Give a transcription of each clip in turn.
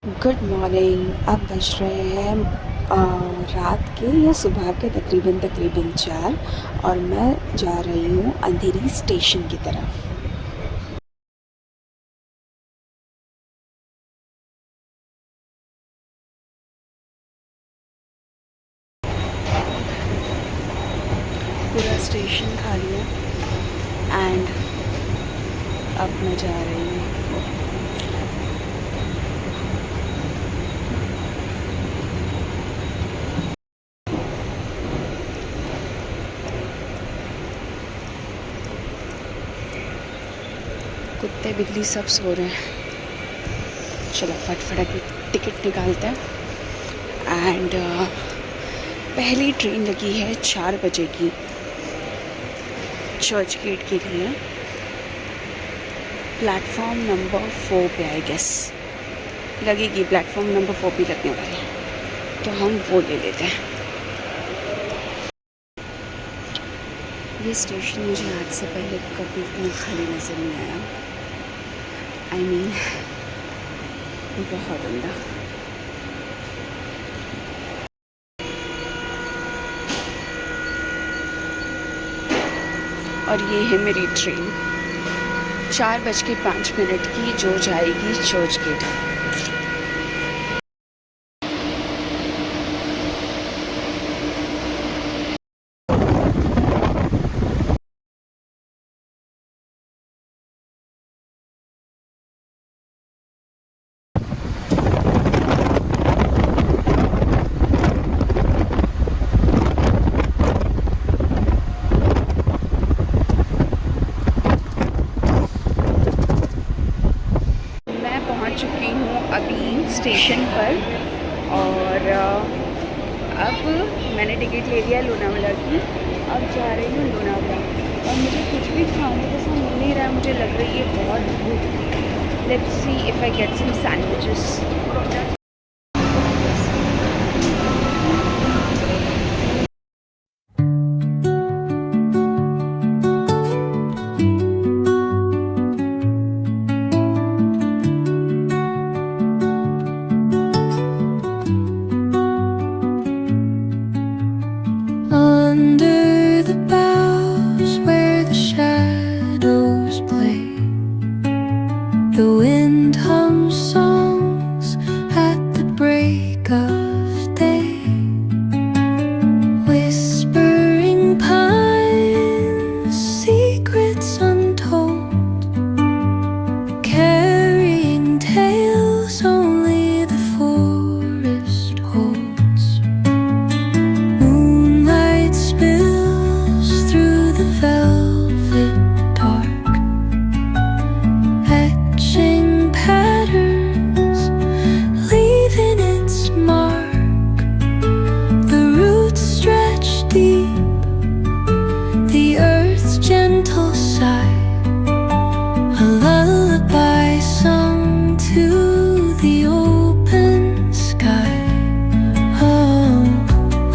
Good morning. अब बज रहे हैं रात के या सुबह के तकरीबन 4 और मैं जा रही हूँ अंधेरी स्टेशन की तरफ। पूरा स्टेशन खाली है एंड अब मैं जा रही हूँ। कुत्ते बिल्ली सब सो रहे हैं। चलो फटाफट टिकट निकालते हैं एंड पहली ट्रेन लगी है 4 बजे की चर्च गेट के लिए, प्लेटफॉर्म नंबर 4 पे आई गेस लगेगी। प्लेटफॉर्म नंबर 4 पे लगने वाली है तो हम वो ले लेते हैं। ये स्टेशन मुझे आज से पहले कभी इतना खाली नज़र नहीं आया। आई मीन बहुत अंधा। और ये है मेरी ट्रेन 4:05 की जो जाएगी चर्च गेट। चुकी हूँ अभी स्टेशन पर और अब मैंने टिकट ले लिया लोनावाला की। अब जा रही हूँ लोनावाला और मुझे कुछ भी खाने जैसा मिल नहीं रहा है। मुझे लग रही है बहुत भूख। Let's see if I get some sandwiches. Under the boughs where the shadows play, the wind hums songs at the break of day. Whispering pines, secrets untold, carrying tales only the forest holds. Moonlight spills through the velvet dark, etching patterns, leaving its mark. The roots stretch deep, the earth's gentle sigh, a lullaby sung to the open sky. Oh,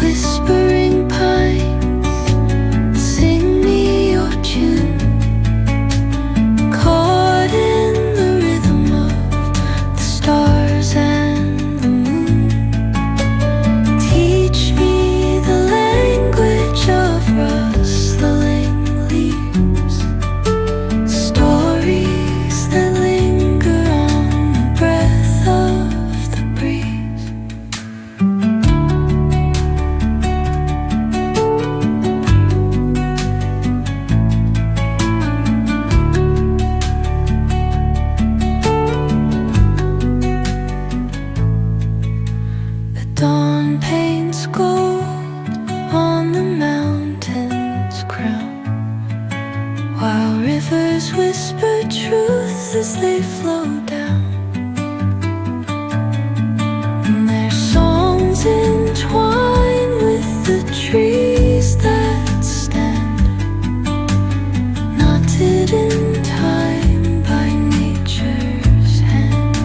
whispering pines, sing me your tune, caught in the rhythm of the stars and the moon. Teach me the language of rustling leaves, stories that linger on the breath of the breeze. The dawn paints gold on the mountain's crown, while rivers whisper truth as they flow down. And their songs entwine with the trees that stand, knotted in time by nature's hand.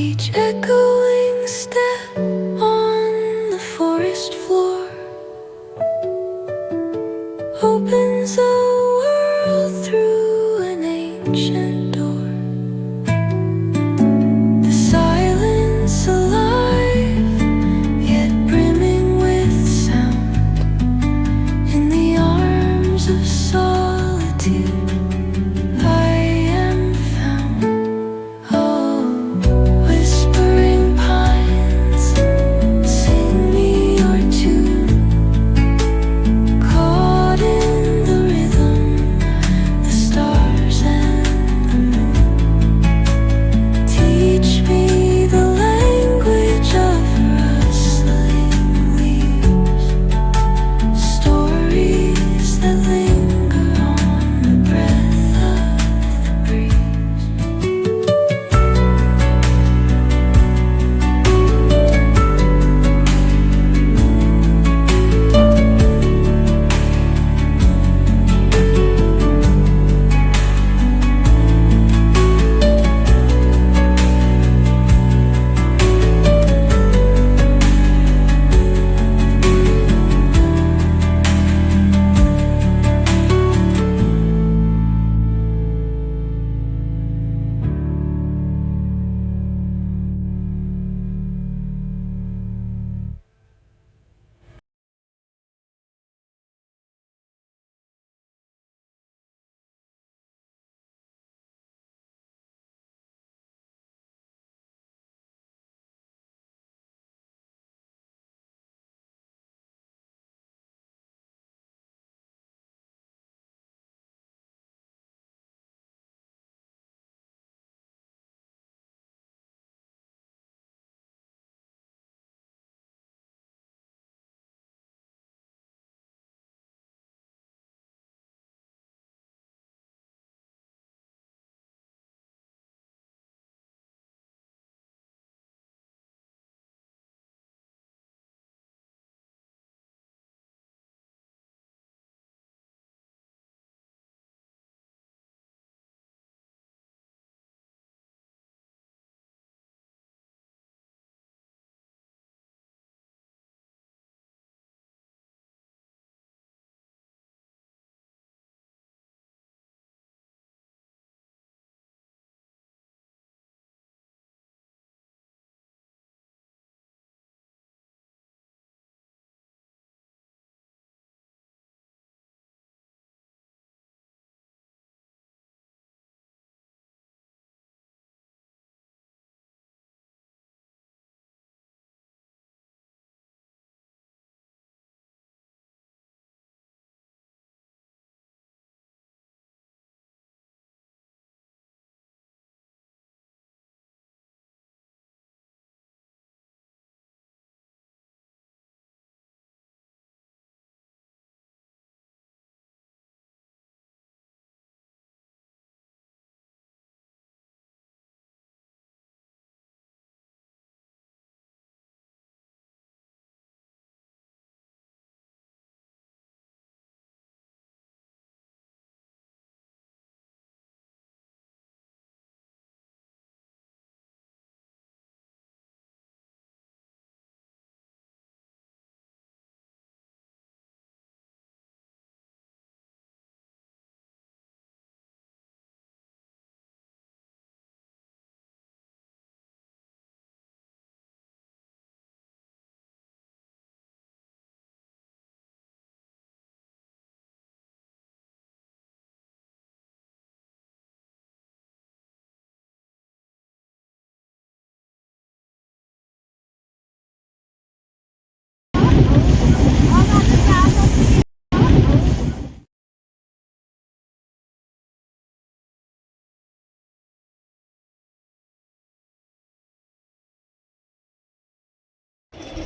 Each echoing step on the forest floor opens a world through an ancient door.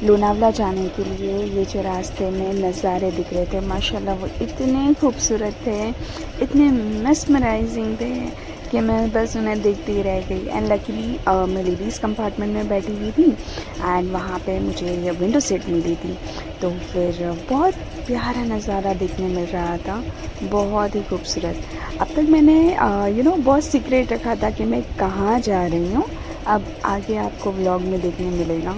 Lonavala जाने के लिए ये जो रास्ते में नज़ारे दिख रहे थे माशाल्लाह वो इतने खूबसूरत थे, इतने मेस्मराइजिंग थे कि मैं बस उन्हें देखती ही रह गई। एंड लकीली मैं लेडीज़ कंपार्टमेंट में बैठी हुई थी एंड वहाँ पे मुझे विंडो सीट मिली थी, तो फिर बहुत प्यारा नज़ारा देखने मिल रहा था, बहुत ही खूबसूरत। अब तक मैंने बहुत सीक्रेट रखा था कि मैं कहाँ जा रही हूँ, अब आगे आपको व्लॉग में देखने मिलेगा।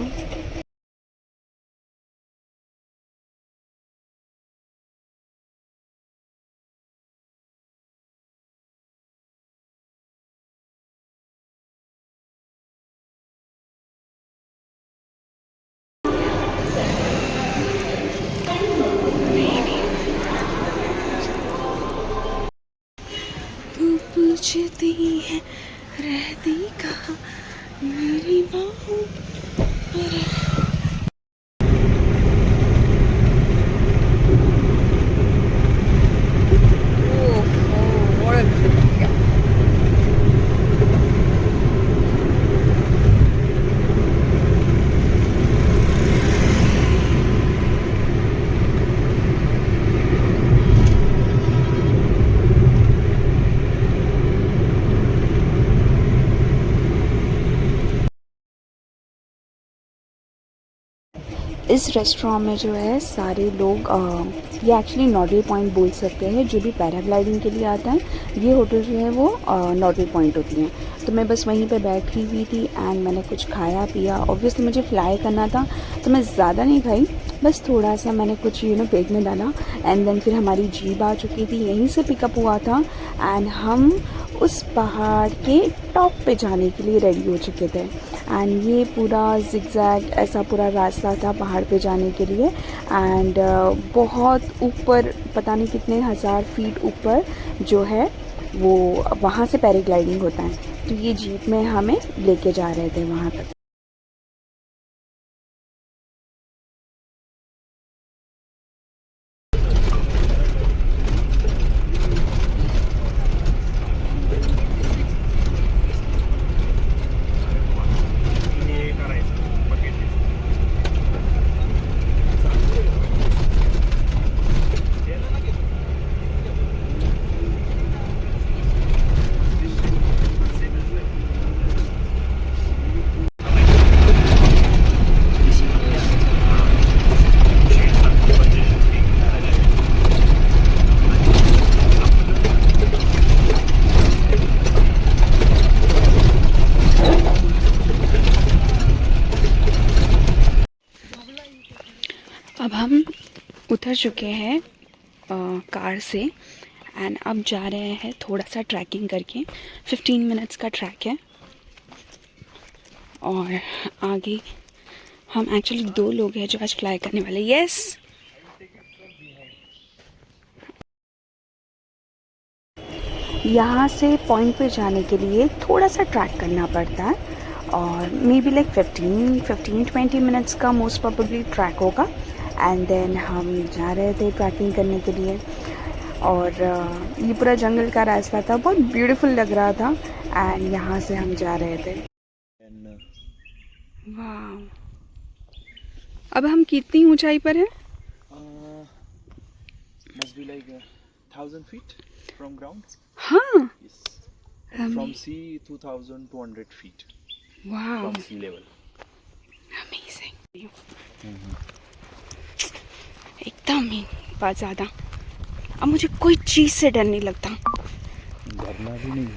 तू पूछती है रहती कहाँ मेरी बाहों पर। इस रेस्टोरेंट में जो है सारे लोग ये एक्चुअली नॉर्डल पॉइंट बोल सकते हैं, जो भी पैराग्लाइडिंग के लिए आता है ये होटल जो है वो नॉर्डल पॉइंट होती हैं। तो मैं बस वहीं पे बैठी हुई थी एंड मैंने कुछ खाया पिया। ऑब्वियसली मुझे फ्लाई करना था तो मैं ज़्यादा नहीं खाई, बस थोड़ा सा मैंने कुछ पेट में डाला एंड देन फिर हमारी जीप आ चुकी थी, यहीं से पिकअप हुआ था एंड हम उस पहाड़ के टॉप पे जाने के लिए रेडी हो चुके थे। एंड ये पूरा जिगजैग ऐसा पूरा रास्ता था पहाड़ पे जाने के लिए एंड बहुत ऊपर, पता नहीं कितने हज़ार फीट ऊपर जो है वो वहाँ से पैराग्लाइडिंग होता है। तो ये जीप में हमें लेके जा रहे थे वहाँ तक। अब हम उतर चुके हैं कार से एंड अब जा रहे हैं थोड़ा सा ट्रैकिंग करके। 15 मिनट्स का ट्रैक है और आगे हम एक्चुअली 2 लोग हैं जो आज फ्लाई करने वाले। यस, यहाँ से पॉइंट पे जाने के लिए थोड़ा सा ट्रैक करना पड़ता है और मे बी लाइक 15-20 मिनट्स का मोस्ट प्रोबेबली ट्रैक होगा। एंड देन हम जा रहे थे ट्रैकिंग करने के लिए और ये पूरा जंगल का रास्ता था, बहुत ब्यूटीफुल लग रहा था एंड यहाँ से हम जा रहे थे। वाह, अब हम कितनी ऊंचाई पर हैं? Must be like 1,000 feet from ground. हाँ, Yes. From sea 2,200 feet वाह, from sea level. अमेजिंग, एकदम ही बहुत ज़्यादा। अब मुझे कोई चीज़ से डर नहीं लगता। डरना भी नहीं है।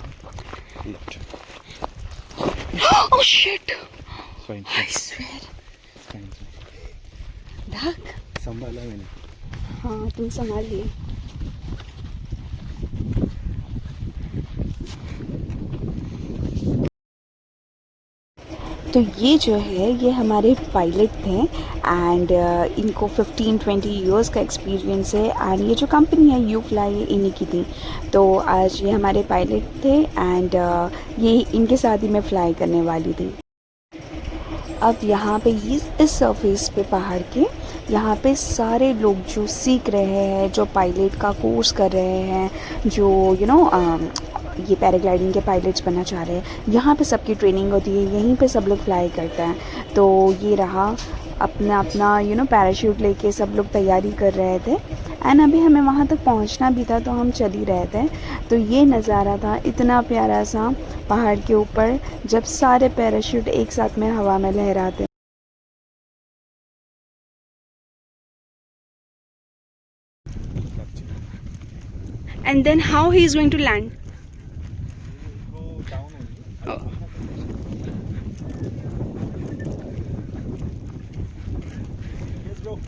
Oh shit, Fine. I swear. Fine. ढक, संभाला मैंने। हाँ तुम संभाल लिए। तो ये जो है ये हमारे पायलट थे एंड इनको 15-20 इयर्स का एक्सपीरियंस है एंड ये जो कंपनी है यू फ्लाई ये इन्हीं की थी। तो आज ये हमारे पायलट थे एंड ये इनके साथ ही मैं फ्लाई करने वाली थी। अब यहाँ पे इस सरफेस पे पहाड़ के यहाँ पे सारे लोग जो सीख रहे हैं, जो पायलट का कोर्स कर रहे हैं, जो ये पैराग्लाइडिंग के पायलट्स बनना चाह रहे हैं, यहाँ पे सबकी ट्रेनिंग होती है, यहीं पे सब लोग फ्लाई करते हैं। तो ये रहा अपना अपना पैराशूट लेके सब लोग तैयारी कर रहे थे। एंड अभी हमें वहाँ तक पहुँचना भी था तो हम चल ही रहे थे। तो ये नज़ारा था इतना प्यारा सा पहाड़ के ऊपर जब सारे पैराशूट एक साथ में हवा में लहराते। And then how he is going to land? Go down only. Oh. Yes, bro.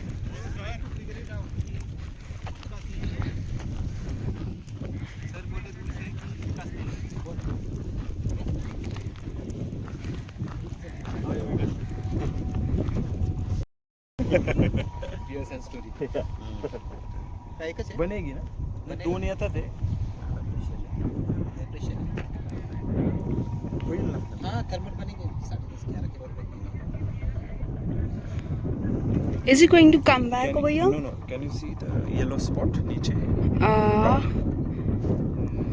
बनेगी ना दोन येतात आहे होईल ना Is he going to come back over here? No, can you see the yellow spot नीचे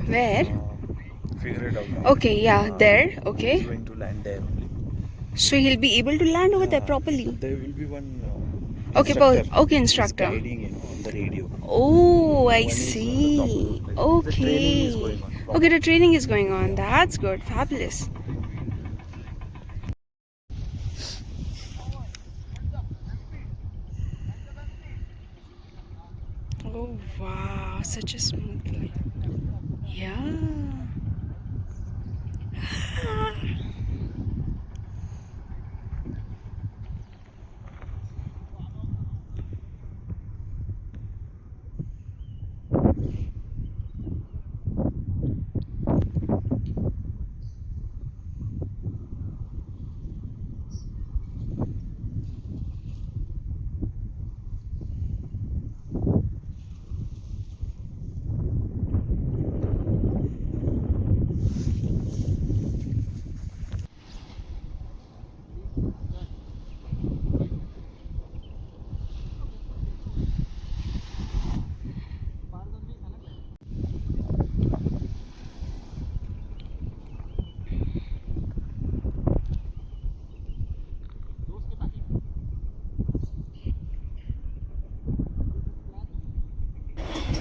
Where? Figure it out now. Okay, yeah, there. Okay. He's going to land there only. So he'll be able to land over there properly. There will be one Okay, instructor. He's guiding on the radio. Oh, I One is on the see. top. The training is Okay. going on. Okay, the training is going on. That's good. Fabulous. Oh, wow. Such a smooth line. Yeah.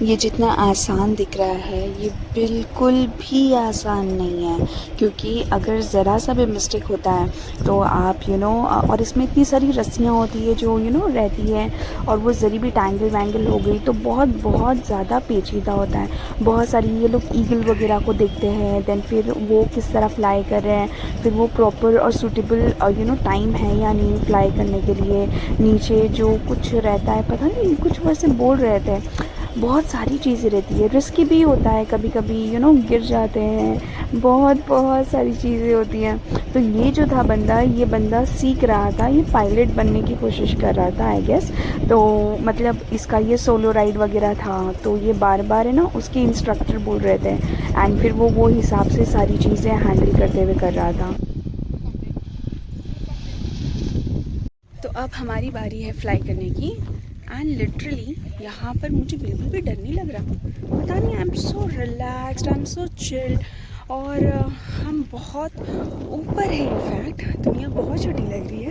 ये जितना आसान दिख रहा है ये बिल्कुल भी आसान नहीं है, क्योंकि अगर ज़रा सा भी मिस्टेक होता है तो आप और इसमें इतनी सारी रस्सियाँ होती है जो रहती है, और वो ज़री भी टैंगल वैंगल हो गई तो बहुत बहुत ज़्यादा पेचीदा होता है। बहुत सारी ये लोग ईगल वगैरह को देखते हैं, देन फिर वो किस तरह फ्लाई कर रहे हैं, फिर वो प्रॉपर और सूटेबल टाइम है या नहीं फ्लाई करने के लिए। नीचे जो कुछ रहता है पता नहीं कुछ वैसे बोल रहे थे, बहुत सारी चीज़ें रहती है, रिस्की भी होता है कभी कभी गिर जाते हैं, बहुत बहुत सारी चीज़ें होती हैं। तो ये जो था ये बंदा सीख रहा था, ये पायलट बनने की कोशिश कर रहा था आई गेस। तो मतलब इसका ये सोलो राइड वगैरह था, तो ये बार बार उसके इंस्ट्रक्टर बोल रहे थे, एंड फिर वो हिसाब से सारी चीज़ें हैंडल करते हुए कर रहा था। तो अब हमारी बारी है फ्लाई करने की, एंड लिटरली यहाँ पर मुझे बिल्कुल भी डर नहीं लग रहा, पता नहीं, I am so relaxed, I am so chilled. और हम बहुत ऊपर है, इनफैक्ट दुनिया बहुत छोटी लग रही है,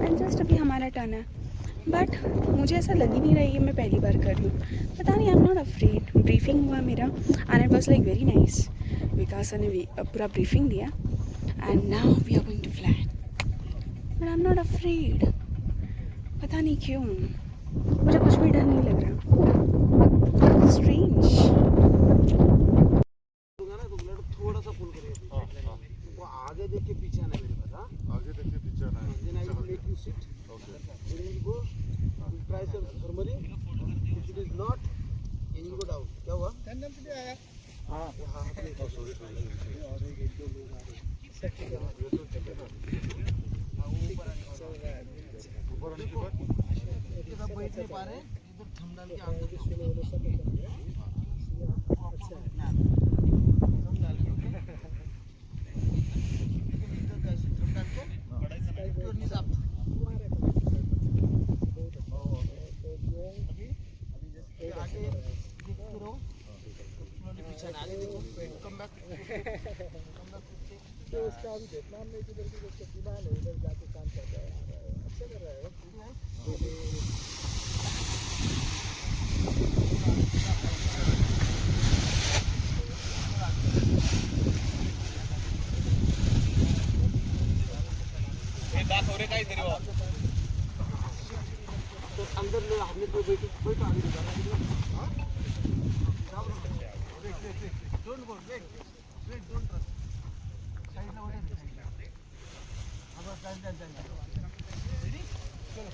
एंड जस्ट अभी हमारा टर्न है। बट मुझे ऐसा लग ही नहीं रहा है कि मैं पहली बार कर रही हूँ, पता नहीं, I am not afraid. Briefing हुआ मेरा and it was like very nice, Vikas sir ने पूरा ब्रीफिंग दिया, and now we are going to fly, but I am not afraid, पता नहीं क्यों मुझे कुछ भी डर नहीं लग रहा। स्ट्रेंज। थोड़ा सा पुल करिए, वो आगे देख के पीछे आना मेरे पास, आगे देख के पीछे आना है, then I will make you sit, okay, then you go, you try some normally, if it is not then you go down. क्या हुआ? टंडन से आया। हां हां, सॉरी और एक दो लोग आ रहे हैं, ऊपर आने के बाद सब बैठ नहीं पा रहे, इधर थम डाल के आगे अच्छा थम डाल के, ओके, इधर कैसे थम डाल के और नीचे आप अभी जैसे आगे देखते रहो, स्लोली पीछे आगे देखो, कम बैक बच्चा अभी वियतनाम में किधर की शक्तिमान है, उधर जाके काम कर रहा है, अच्छा कर रहा है। तो अंदर ले हमने तो बैठो आगे don't go wait don't run side ला वडे अब जान रेडी चलो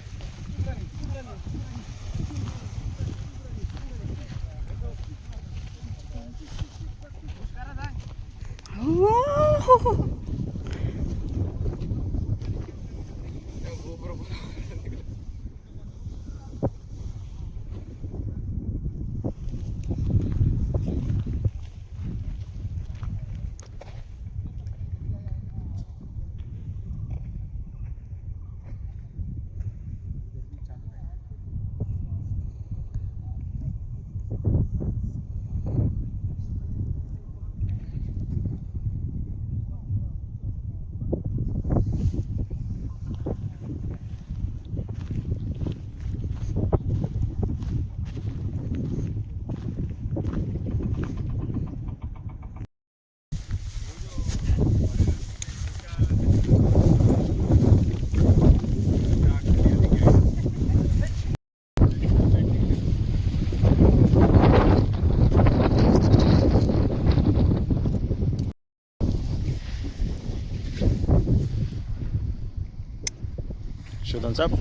Show thumbs up.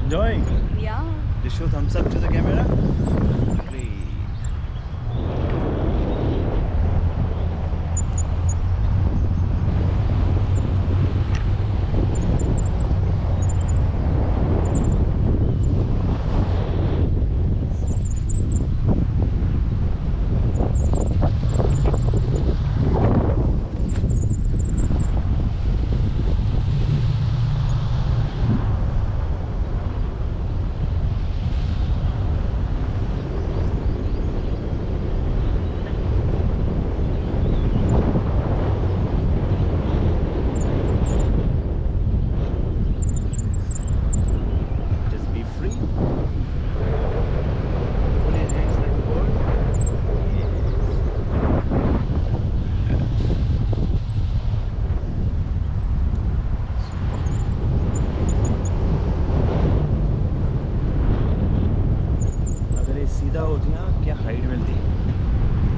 Enjoying? Yeah. Just show thumbs up to the camera. Great. Just be free. Pull your hands like a bird. अगर ये सीधा होती ना क्या हाइट मिलती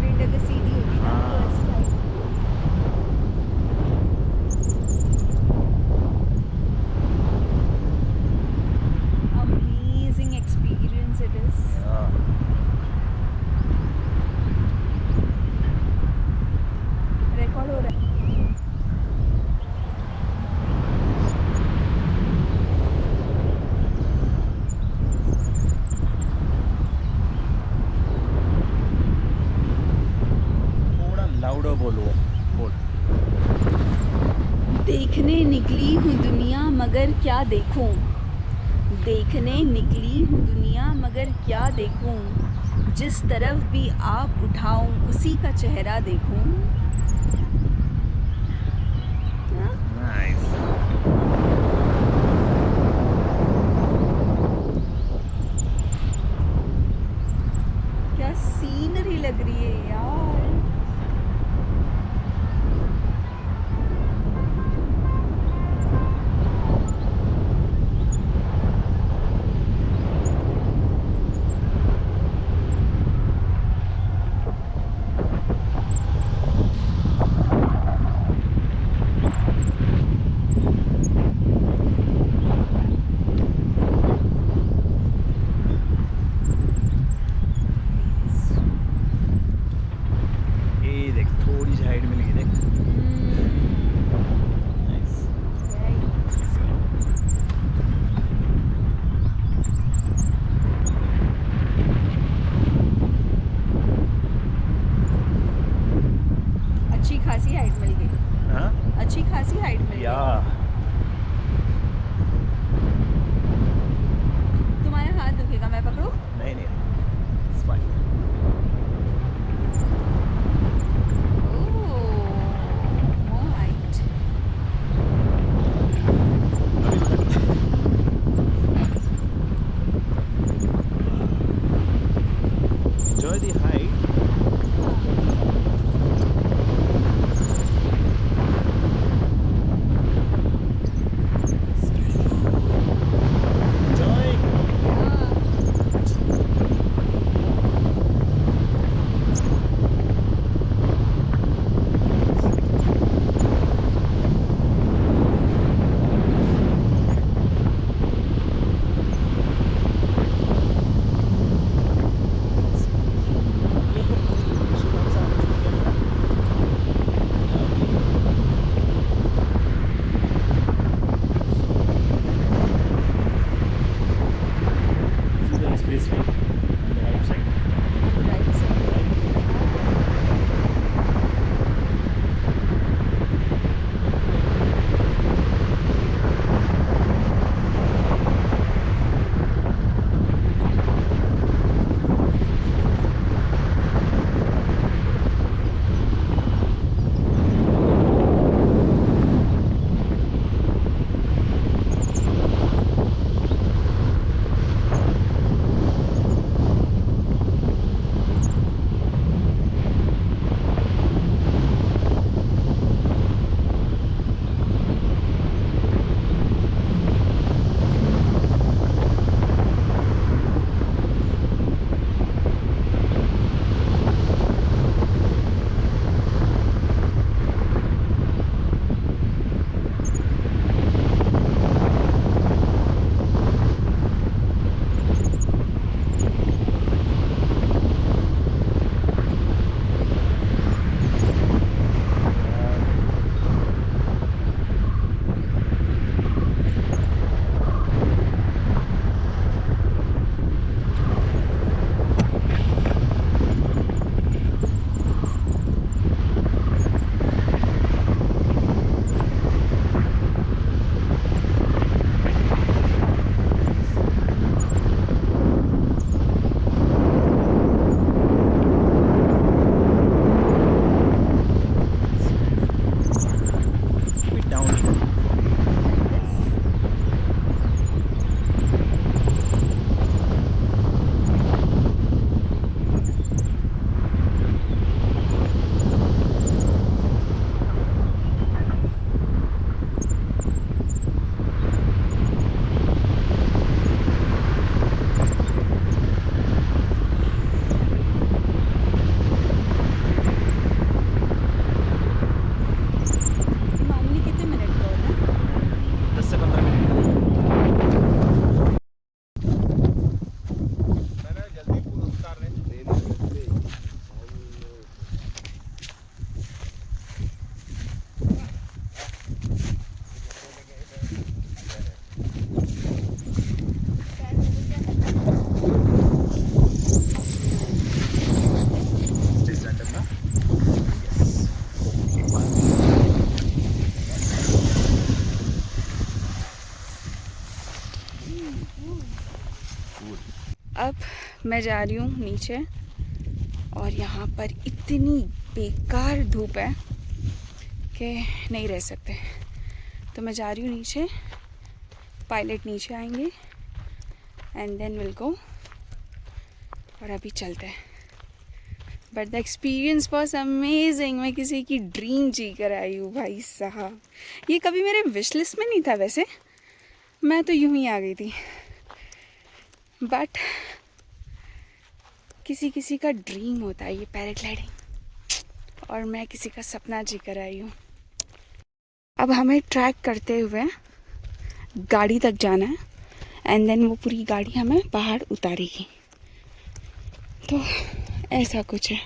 विंड अगर सीधी होगी ना तो हाँ। ऐसी height amazing experience it is. Record हो रहा है. बोल वो बोल। देखने निकली हूँ दुनिया मगर क्या देखूँ, देखने निकली हूँ दुनिया मगर क्या देखूँ, जिस तरफ भी आप उठाऊँ उसी का चेहरा देखूँ। हाँ? नाइस। क्या सीनरी लग रही है यार। ये देख थोड़ी सी हाइट मिल गई देख। नाइस। अच्छी खासी हाइट मिल गई, हाँ अच्छी खासी हाइट मिल या गई। तुम्हारा हाथ दुखेगा, मैं पकड़ूं? नहीं नहीं It's fine. Oh, more height. Enjoy the height. Enjoy. मैं जा रही हूँ नीचे और यहाँ पर इतनी बेकार धूप है कि नहीं रह सकते। तो मैं जा रही हूँ नीचे, पायलट नीचे आएंगे एंड देन विल गो। और अभी चलते हैं। But the experience was amazing. मैं किसी की ड्रीम जी कर आई हूँ भाई साहब। ये कभी मेरे विश लिस्ट में नहीं था वैसे, मैं तो यूं ही आ गई थी। बट किसी किसी का ड्रीम होता है ये पैराग्लाइडिंग, और मैं किसी का सपना जी कर आई हूँ। अब हमें ट्रैक करते हुए गाड़ी तक जाना है एंड देन वो पूरी गाड़ी हमें पहाड़ उतारेगी। तो ऐसा कुछ है।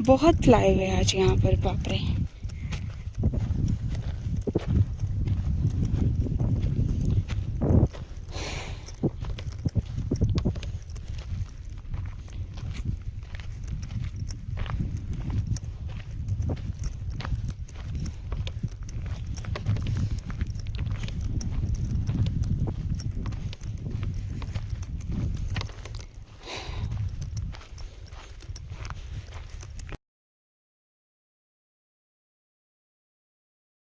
बहुत फ्लाई हुए आज यहाँ पर, बाप रे।